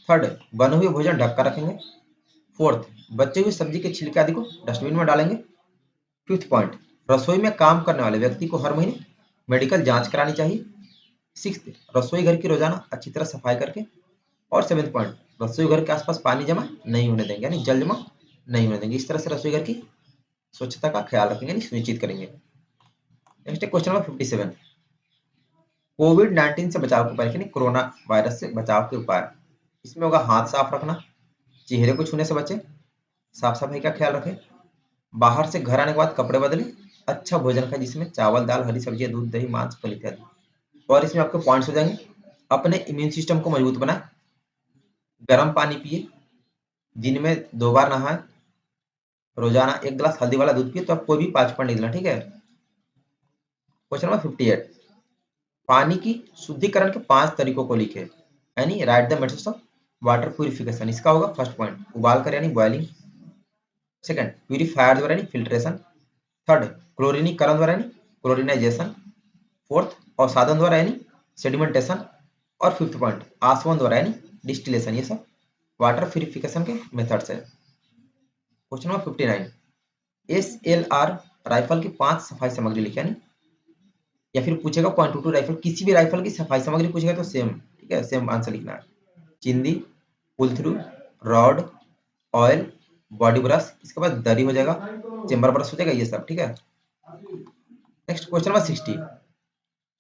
थर्ड, बने हुए भोजन ढककर रखेंगे। फोर्थ, बचे हुए सब्जी के छिलके आदि को डस्टबिन में डालेंगे। फिफ्थ पॉइंट, रसोई में काम करने वाले व्यक्ति को हर महीने मेडिकल जांच करानी चाहिए। सिक्स्थ, रसोई घर की रोजाना अच्छी तरह सफाई करके। और सेवेंथ पॉइंट, रसोई घर के आसपास पानी जमा नहीं होने देंगे, यानी जल जमा नहीं होने देंगे। इस तरह से रसोई घर की स्वच्छता का ख्याल रखेंगे, यानी सुनिश्चित करेंगे। नेक्स्ट है क्वेश्चन नंबर 57, कोविड-19 से बचाव के उपाय, यानी कोरोना वायरस से बचाव के उपाय। इसमें होगा हाथ साफ रखना, चेहरे को छूने से बचें, साफ सफाई का ख्याल रखें, बाहर से घर आने के बाद कपड़े बदलें, अच्छा भोजन खाएं जिसमें चावल दाल हरी सब्जियां दूध दही मांस फल इत्यादि। और इसमें आपके पॉइंट्स हो जाएंगे, अपने इम्यून सिस्टम को मजबूत बनाएं, गर्म पानी पिए, दिन में 2 बार नहाएं, रोजाना 1 गिलास हल्दी वाला दूध पिए। तो आप कोई भी 5 पॉइंट लिखना, ठीक है। क्वेश्चन नंबर 58, पानी की शुद्धिकरण के 5 तरीकों को लिखे, यानी write the methods of water purification. इसका होगा फर्स्ट पॉइंट, उबाल कर यानी बॉइलिंग। सेकंड, प्यूरिफायर द्वारा यानी फिल्ट्रेशन। थर्ड, क्लोरीनीकरण द्वारा यानी क्लोरिनाइजेशन। फोर्थ, अवसादन द्वारा यानी सेडिमेंटेशन। और फिफ्थ पॉइंट, आसवन द्वारा यानी डिस्टिलेशन। ये सब वाटर प्यूरिफिकेशन के मेथड्स है। क्वेश्चन नंबर 59, SLR राइफल की 5 सफाई सामग्री लिखे, यानी या फिर पूछेगा .22 राइफल, किसी भी राइफल की सफाई सामग्री पूछेगा तो सेम, ठीक है, सेम आंसर लिखना है। चिंदी, pull through, rod, oil, body brush, इसके बाद दरी हो जाएगा, चेंबर ब्रश हो जाएगा, ये सब, ठीक है। नेक्स्ट क्वेश्चन नंबर 60,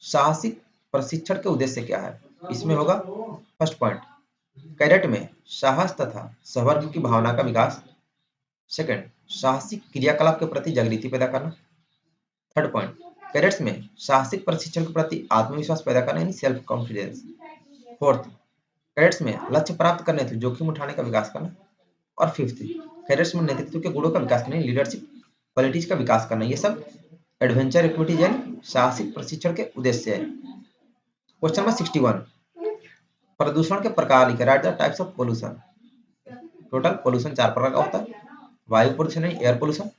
साहसिक प्रशिक्षण के उद्देश्य क्या है? इसमें होगा फर्स्ट पॉइंट, कैडेट में साहस तथा सहवर्ग की भावना का विकास। सेकंड, साहसिक क्रियाकलाप के प्रति जागृति पैदा करना। थर्ड पॉइंट, कैडेट्स में साहसिक प्रशिक्षण के प्रति आत्मविश्वास पैदा करना, यानी सेल्फ कॉन्फिडेंस। फोर्थ, कैडेट्स में लक्ष्य प्राप्त करने हेतु जोखिम उठाने का विकास करना। और फिफ्थ, कैडेट्स में नेतृत्व के गुणों का विकास करना, लीडरशिप क्वालिटीज का विकास करना। ये सब एडवेंचर एक्टिविटीज यानी साहसिक प्रशिक्षण के उद्देश्य है। क्वेश्चन नंबर 61, प्रदूषण के प्रकार लिखे, write the types of pollution. Total pollution 4 प्रकार का होता है। वायु प्रदूषण यानी एयर पोल्यूशन,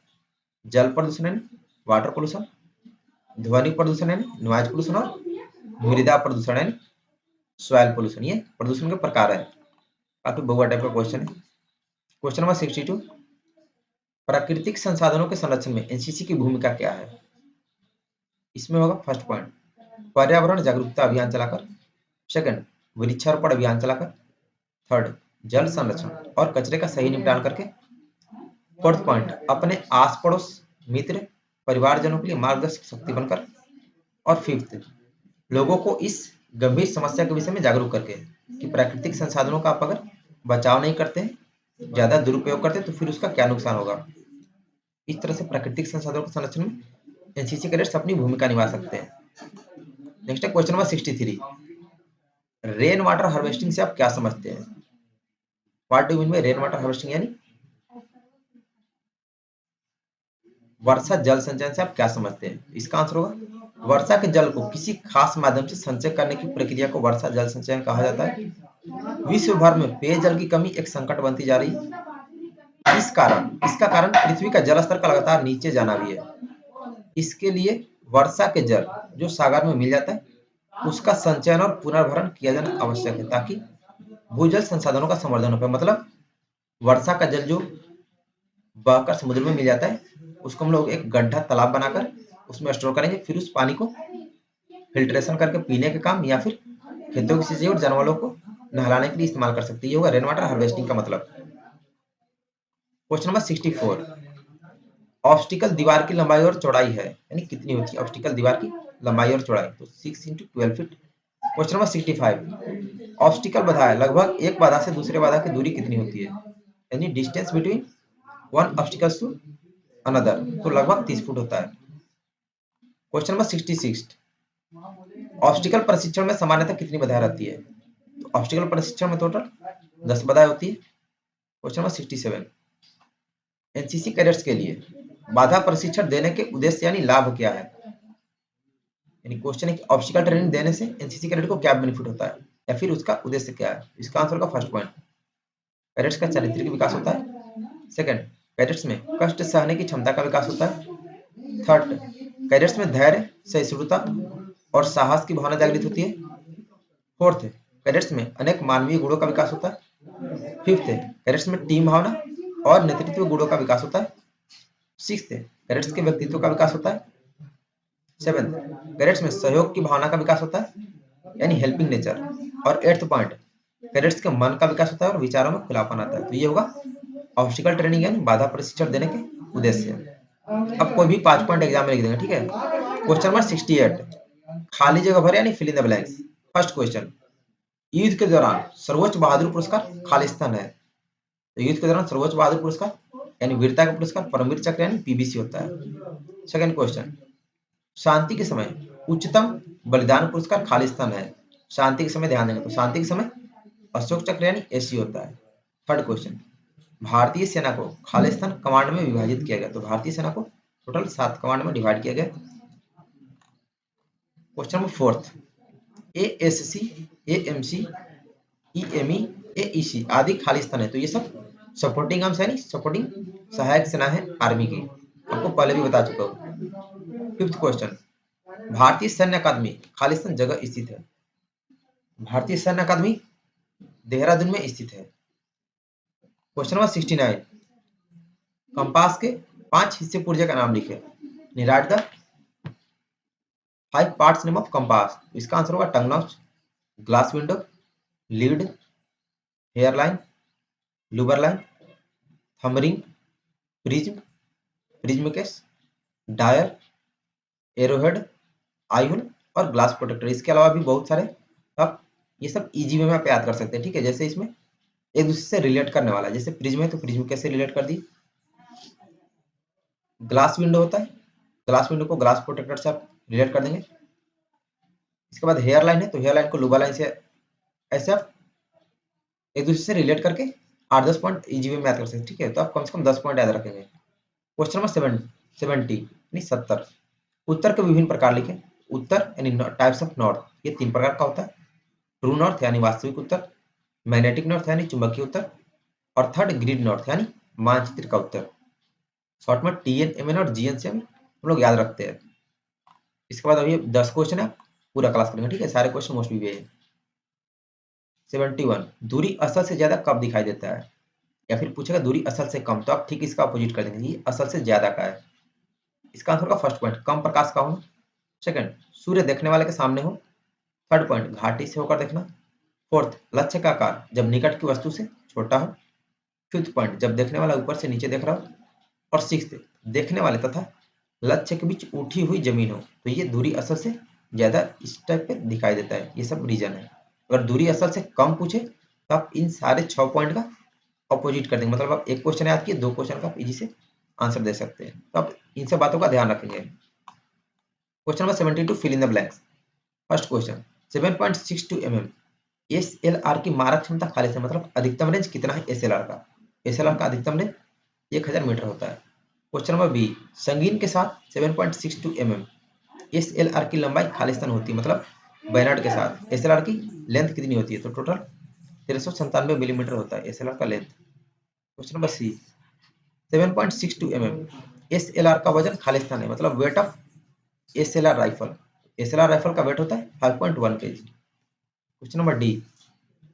जल प्रदूषण यानी वाटर पोल्यूशन, ध्वनि प्रदूषण यानी नॉइज पोल्यूशन, और मृदा प्रदूषण यानी सॉइल पोल्यूशन। ये प्रदूषण के प्रकार है। काफी बहुआ टाइप का क्वेश्चन है। क्वेश्चन नंबर 62, प्राकृतिक संसाधनों के संरक्षण में एनसीसी की भूमिका क्या है? इसमें होगा फर्स्ट पॉइंट, पर्यावरण जागरूकता अभियान चलाकर। सेकंड, वृक्षारोपण अभियान चलाकर। थर्ड, जल संरक्षण और कचरे का सही निपटान करके। फोर्थ पॉइंट, अपने आस पड़ोस, मित्र, परिवारजनों के लिए मार्गदर्शक शक्ति बनकर। और फिफ्थ, लोगों को इस गंभीर समस्या के विषय में जागरूक करके कि प्राकृतिक संसाधनों का आप अगर बचाव नहीं करते हैं, ज्यादा दुरुपयोग करते हैं, तो फिर उसका क्या नुकसान होगा। इस तरह से प्राकृतिक संसाधनों के संरक्षण में एनसीसी कैडेट्स अपनी भूमिका निभा सकते हैं। नेक्स्ट है question number 63, rain water harvesting से आप क्या समझते हैं? What do mean by rain water harvesting, यानी वर्षा जल संचयन से आप क्या समझते हैं? इसका आंसर होगा, वर्षा के जल को किसी खास माध्यम से संचय करने की प्रक्रिया को वर्षा जल संचयन कहा जाता है। विश्व भर में पेयजल की कमी एक संकट बनती जा रही है। इसका कारण पृथ्वी का जल स्तर का लगातार नीचे जाना भी है। इसके लिए वर्षा के जल जो सागर में मिल जाता है, उसका संचयन और पुनर्भरण किया जाना आवश्यक है, ताकि भूजल संसाधनों का संवर्धन हो पाए। मतलब वर्षा का जल जो बहकर समुद्र में मिल जाता है, उसको हम लोग एक गड्ढा तालाब बनाकर उसमें स्टोर करेंगे, फिर उस पानी को फिल्ट्रेशन करके पीने के काम या फिर खेतों की सिंचाई और जानवरों को नहलाने के लिए इस्तेमाल कर सकते हैं। ये होगा रेन वाटर हार्वेस्टिंग का मतलब। क्वेश्चन नंबर 64, ऑब्स्टिकल दीवार की लंबाई और चौड़ाई है, यानी कितनी होती है ऑब्स्टिकल दीवार की लंबाई और चौड़ाई? तो 6 × 12 फीट। क्वेश्चन नंबर 65, ऑब्स्टिकल बाधा है, लगभग एक बाधा से दूसरे बाधा की दूरी कितनी होती है? यानी distance between one obstacles to another, तो लगभग 30 फुट होता है। क्वेश्चन नंबर 66, ऑब्स्टिकल प्रशिक्षण में सामान्यतः कितनी बाधाएं रहती है? तो ऑब्स्टिकल प्रशिक्षण में टोटल 10 बाधाएं होती है। क्वेश्चन नंबर 67, एनसीसी कैडेट्स के लिए बाधा प्रशिक्षण देने के उद्देश्य यानी लाभ क्या है? यानी क्वेश्चन है कि ऑब्स्टिकल ट्रेनिंग देने से एनसीसी कैडेट को क्या बेनिफिट होता है, या फिर उसका उद्देश्य क्या है? इसका आंसर का फर्स्ट पॉइंट, कैडेट्स का चारित्रिक विकास होता है। सेकंड, कैडेट्स में कष्ट सहने की क्षमता का विकास होता है। थर्ड, कैडेट्स में धैर्य, सहिष्णुता और साहस की भावना जागृत होती है। फोर्थ, कैडेट्स में अनेक मानवीय गुणों का विकास होता है। फिफ्थ, कैडेट्स में टीम भावना और नेतृत्व गुणों का विकास होता है। सिक्स्थ, कैडेट्स के व्यक्तित्व का विकास होता है। सेवेंथ, कैडेट्स में सहयोग की भावना का विकास होता है, यानी हेल्पिंग नेचर। और एट्थ पॉइंट, कैडेट्स के मन का विकास होता है और विचारों में खुलापन आता है। तो ये होगा ऑब्स्टिकल ट्रेनिंग यानी बाधा प्रशिक्षण देने के उद्देश्य। अब कोई भी 5 पॉइंट एग्जाम में लिख देंगे, ठीक है। क्वेश्चन नंबर 68, खाली जगह भरे यानी fill in the blanks. First question, युद्ध के दौरान सर्वोच्च बहादुर पुरस्कार खालिस्तान है। तो युद्ध के दौरान सर्वोच्च बहादुर पुरस्कार यानी वीरता का पुरस्कार परमवीर चक्र यानी पीबीसी होता है। सेकंड क्वेश्चन, शांति के समय उच्चतम बलिदान पुरस्कार खालिस्तान है। शांति के समय ध्यान देंगे तो शांति के समय अशोक चक्र यानी एसी होता है। थर्ड क्वेश्चन, भारतीय सेना को खालिस्तान कमांड में विभाजित किया गया। तो भारतीय सेना को टोटल 7 कमांड में डिवाइड किया गया। Question number fourth, ASC, AMC, EME, AEC आदि खालिस्तान है। तो ये सब सपोर्टिंग आर्म्स यानी सपोर्टिंग सहायक सेना है आर्मी की, आपको पहले भी बता चुका हूँ। फिफ्थ क्वेश्चन, भारतीय सैन्य अकादमी खालिस्तान जगह स्थित है। भारतीय सैन्य अकादमी देहरादून में स्थित है। क्वेश्चन नंबर 69, कंपास के 5 हिस्से पुर्जे का नाम लिखे। Write the 5 parts name of compass. इसका आंसर होगा tongue notch, glass window, lid, hair line, lubber line, thumb ring, prism, prism case, dial, arrowhead, eye hole और ग्लास प्रोटेक्टर। इसके अलावा भी बहुत सारे, आप ये सब इजी वे में आप याद कर सकते हैं। ठीक है, जैसे इसमें एक दूसरे से रिलेट करने वाला है, जैसे प्रिज्म है तो प्रिज्म कैसे रिलेट कर दी। ग्लास विंडो होता है, ग्लास विंडो को ग्लास प्रोटेक्टर से आप रिलेट कर देंगे। इसके बाद हेयर लाइन है तो हेयर लाइन को लूबा लाइन से ऐसे आप एक दूसरे से रिलेट करके 8-10 पॉइंट इजी वे में याद कर सकते हैं। ठीक है, तो आप कम से कम 10 पॉइंट याद रखेंगे। क्वेश्चन नंबर 70 यानी 70, उत्तर के विभिन्न प्रकार लिखे। उत्तर यानी टाइप्स ऑफ नॉर्थ, ये 3 प्रकार का होता है। ट्रू नॉर्थ यानी वास्तविक उत्तर, मैग्नेटिक नॉर्थ यानी चुंबकीय उत्तर, और थर्ड ग्रिड नॉर्थ यानी मानचित्र का उत्तर। शॉर्ट में TN, MN और GN से हम लोग याद रखते हैं। इसके बाद अभी 10 क्वेश्चन है, पूरा क्लास करेंगे। ठीक है, सारे क्वेश्चन मोस्टली भी है। 71, दूरी असल से ज्यादा कब दिखाई देता है, या फिर पूछेगा दूरी असल से कम, तो आप ठीक इसका अपोजिट कर देंगे, ये असल से ज्यादा का है। इसका आंसर का फर्स्ट पॉइंट कम प्रकाश का होना, सेकंड सूर्य देखने वाले के सामने हो, थर्ड पॉइंट घाटी से होकर देखना, फोर्थ लक्ष्य का आकार जब निकट की वस्तु से छोटा हो, फिफ्थ पॉइंट जब देखने वाला ऊपर से नीचे देख रहा हो, और सिक्स्थ देखने वाले तथा लक्ष्य के बीच उठी हुई जमीन हो। तो ये दूरी असल से ज्यादा इस टाइप पे दिखाई देता है। ये सब रीजन है। अगर दूरी असल से कम पूछे तो आप इन सारे 6 पॉइंट का अपोजिट कर देंगे, मतलब आप एक क्वेश्चन याद किए, 2 क्वेश्चन का आप इजी से आंसर दे सकते हैं। तो आप इन सब बातों का ध्यान रखेंगे। Question number 72, fill in the blanks. First question, 7.62 mm SLR की मारक क्षमता खाली से मतलब अधिकतम रेंज कितना है SLR का। SLR का अधिकतम रेंज 1000 मीटर होता है। क्वेश्चन नंबर बी, संगीन के साथ 7.62 mm SLR की लंबाई खालिस्तान होती है, मतलब बैनर्ड के साथ SLR की लेंथ कितनी होती है, तो टोटल 1397 मिलीमीटर होता है SLR का length. Question number C, 7.62 mm SLR का वजन खालिस्तान है, मतलब weight of SLR rifle. SLR rifle का वेट होता है 5.1 kg। Question number D,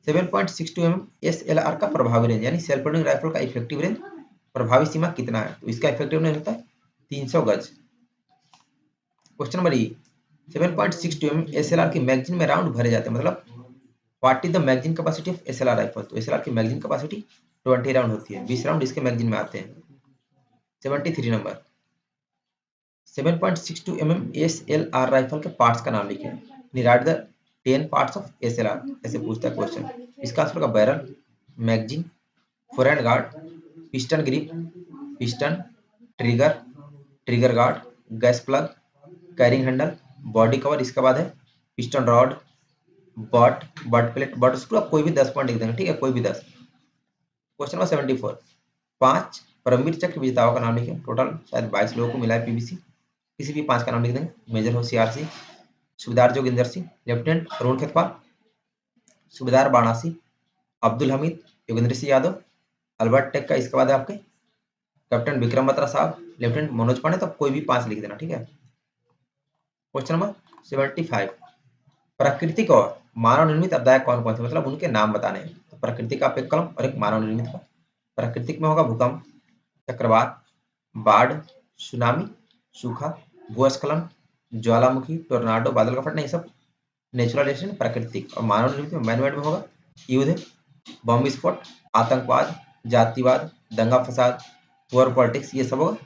7.62 mm SLR का प्रभावी रेंज यानी सेल्फ लोडिंग राइफल का इफेक्टिव रेंज, प्रभावी सीमा कितना है, तो इसका इफेक्टिव रेंज होता है 300 गज। क्वेश्चन नंबर ई, 7.62 mm SLR की मैगजीन में राउंड भरे जाते हैं, मतलब what is the magazine capacity of SLR rifle, तो SLR की मैगजीन कैपेसिटी 20 राउंड होती है, 20 राउंड इसके मैगजीन में आते हैं। 73 नंबर, 7.62 mm SLR राइफल के पार्ट्स का नाम लिखें। Right the 10 parts of SLR, ऐसे पूछता है क्वेश्चन। इसका आंसर होगा barrel, magazine, forehand guard, piston grip, piston, trigger, trigger guard, gas plug, carrying handle, body cover. इसके बाद है piston rod, but, but plate, but screw. आप कोई भी 10 पॉइंट लिख देंगे। ठीक है, कोई भी 10। क्वेश्चन नंबर 74, 5 परमवीर चक्र विजेताओं का नाम लिखें। टोटल शायद 22 लोगों को मिला है PVC, किसी भी 5 का नाम लिख देंगे। मेजर होशियार सिंह, सूबेदार जोगिंदर सिंह, लेफ्टिनेंट अरुण खेतपाल, सूबेदार बाणा सिंह, अब्दुल हमीद, योगेंद्र सिंह यादव, अल्बर्ट टेक का। इसके बाद है आपके कैप्टन विक्रम बत्रा साहब, लेफ्टिनेंट मनोज पांडे। तो कोई भी 5 लिख देना। ठीक है। क्वेश्चन नंबर 75, प्राकृतिक और मानव निर्मित आपदाएं कौन कौन सी, मतलब उनके नाम बताने हैं। तो प्राकृतिक का आप एक कलम और एक मानव निर्मित का। प्राकृतिक में होगा भूकंप, चक्रवात, बाढ़, सुनामी, सूखा, भूस्खलन, ज्वालामुखी, टोर्नाडो, बादल का फटना। ये सब नेचुरल रिएक्शन प्राकृतिक। और मानव निर्मित में मैनमेड में होगा युद्ध, बम विस्फोट, आतंकवाद, जातिवाद, दंगा फसाद, वॉर पॉलिटिक्स। ये सब होगा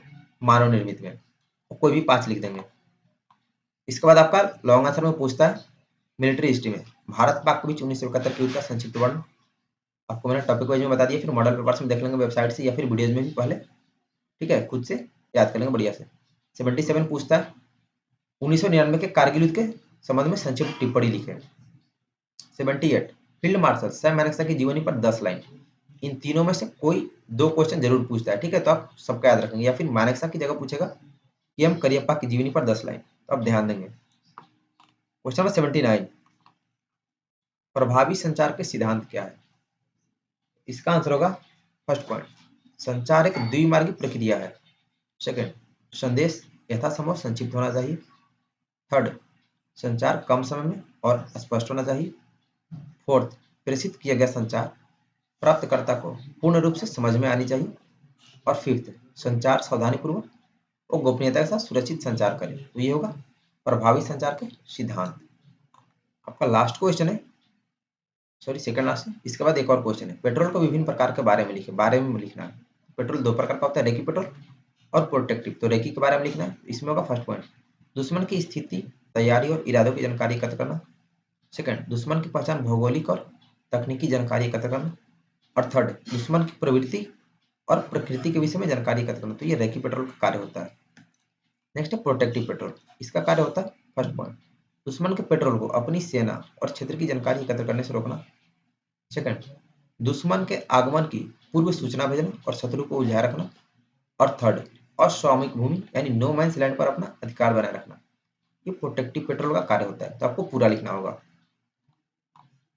मानव निर्मित में। कोई भी 5 लिख देंगे। इसके बाद आपका लॉन्ग आंसर में पूछता है मिलिट्री हिस्ट्री में भारत पाक के बीच 1971 के युद्ध का संक्षिप्त वर्णन। आपको मैंने टॉपिक वाइज में बता दिया, फिर मॉडल पेपर्स में देख लेंगे वेबसाइट से या फिर वीडियोज में भी पहले। ठीक है, खुद से याद कर लेंगे बढ़िया से। 77 पूछता है 1999 के कारगिल युद्ध के संबंध में संक्षिप्त टिप्पणी लिखे। 78, फील्ड मार्शल सैम मैनेक्सा की जीवनी पर 10 लाइन। इन तीनों में से कोई 2 क्वेश्चन जरूर पूछता है। ठीक है, तो आप सबका याद रखेंगे, या फिर मानेक्सा की जगह पूछेगा PM करियप्पा की जीवनी पर 10 लाइन, तो आप ध्यान देंगे। क्वेश्चन नंबर 79, प्रभावी संचार के सिद्धांत क्या है। इसका आंसर होगा फर्स्ट पॉइंट, संचार एक द्विमार्गी प्रक्रिया है। सेकंड, संदेश यथासंभव संक्षिप्त होना चाहिए। थर्ड, संचार कम समय में और स्पष्ट होना चाहिए। फोर्थ, प्रेषित किया गया संचार प्राप्तकर्ता को पूर्ण रूप से समझ में आनी चाहिए। और फिफ्थ, संचार सावधानीपूर्वक और गोपनीयता के साथ सुरक्षित संचार करें। तो ये होगा प्रभावी संचार के सिद्धांत। आपका लास्ट क्वेश्चन है, सॉरी सेकंड लास्ट है। इसके बाद एक और क्वेश्चन है, पेट्रोल को विभिन्न प्रकार के बारे में लिखे, बारे में लिखना है। पेट्रोल दो प्रकार का होता है, रेकी पेट्रोल और प्रोटेक्टिव। तो रेकी के बारे में लिखना है। इसमें होगा फर्स्ट पॉइंट, दुश्मन की स्थिति, तैयारी और इरादों की जानकारी एकत्र करना। सेकंड, दुश्मन की पहचान, भौगोलिक और तकनीकी जानकारी एकत्र करना। और थर्ड, दुश्मन की प्रवृत्ति और प्रकृति के विषय में जानकारी एकत्र करना। तो ये रेकी पेट्रोल का कार्य होता है। नेक्स्ट है प्रोटेक्टिव पेट्रोल। इसका कार्य होता है फर्स्ट पॉइंट, दुश्मन के पेट्रोल को अपनी सेना और क्षेत्र की जानकारी एकत्र करने से रोकना। सेकंड, दुश्मन के आगमन की पूर्व सूचना भेजना और शत्रु को उलझाए रखना। और थर्ड, असामयिक भूमि यानी नो मैंस लैंड पर अपना अधिकार बनाए रखना। ये प्रोटेक्टिव पेट्रोल का कार्य होता है। तो आपको पूरा लिखना होगा।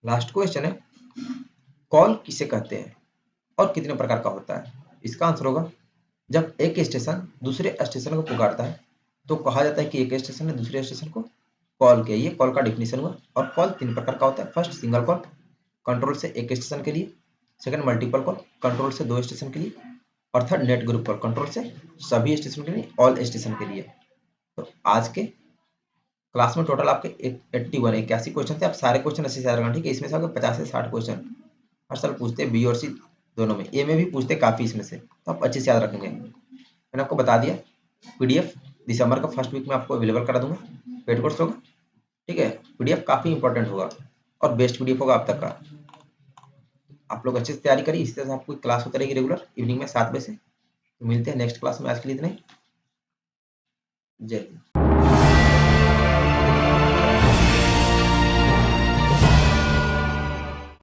लास्ट क्वेश्चन है, कॉल किसे कहते हैं और कितने प्रकार का होता है? इसका आंसर होगा, जब एक स्टेशन दूसरे स्टेशन को पुकारता है तो कहा जाता है कि एक स्टेशन ने दूसरे स्टेशन को कॉल किया। ये कॉल का डिफिनेशन हुआ। और कॉल तीन प्रकार का होता है। फर्स्ट, सिंगल कॉल, कंट्रोल से एक स्टेशन के लिए। सेकंड, मल्टीपल कॉल, कंट्रोल से दो स्टेशन के लिए। और third, knit group call, control से सभी स्टेशन के लिए, ऑल स्टेशन के लिए। तो आज के क्लास में टोटल आपके 81 क्वेश्चन थे। आप सारे क्वेश्चन अच्छे से याद रखना, ठीक है। इसमें से आपके 50 से 60 क्वेश्चन हर साल पूछते हैं, बी और सी दोनों में। ए में भी पूछते काफी इसमें से, तो आप अच्छे से याद रखेंगे। मैंने आपको बता दिया, पीडीएफ दिसंबर का फर्स्ट वीक में आपको अवेलेबल करा दूंगा। पेड कोर्स होगा, ठीक है। पीडीएफ काफी इंपॉर्टेंट होगा और बेस्ट पीडीएफ होगा आप तक का। आप लोग अच्छे से तैयारी करिए। इस तरह से आपको क्लास होती रहेगी रेगुलर इवनिंग में 7 बजे से। तो मिलते हैं नेक्स्ट क्लास में। आज के लिए इतना ही। जय हिंद।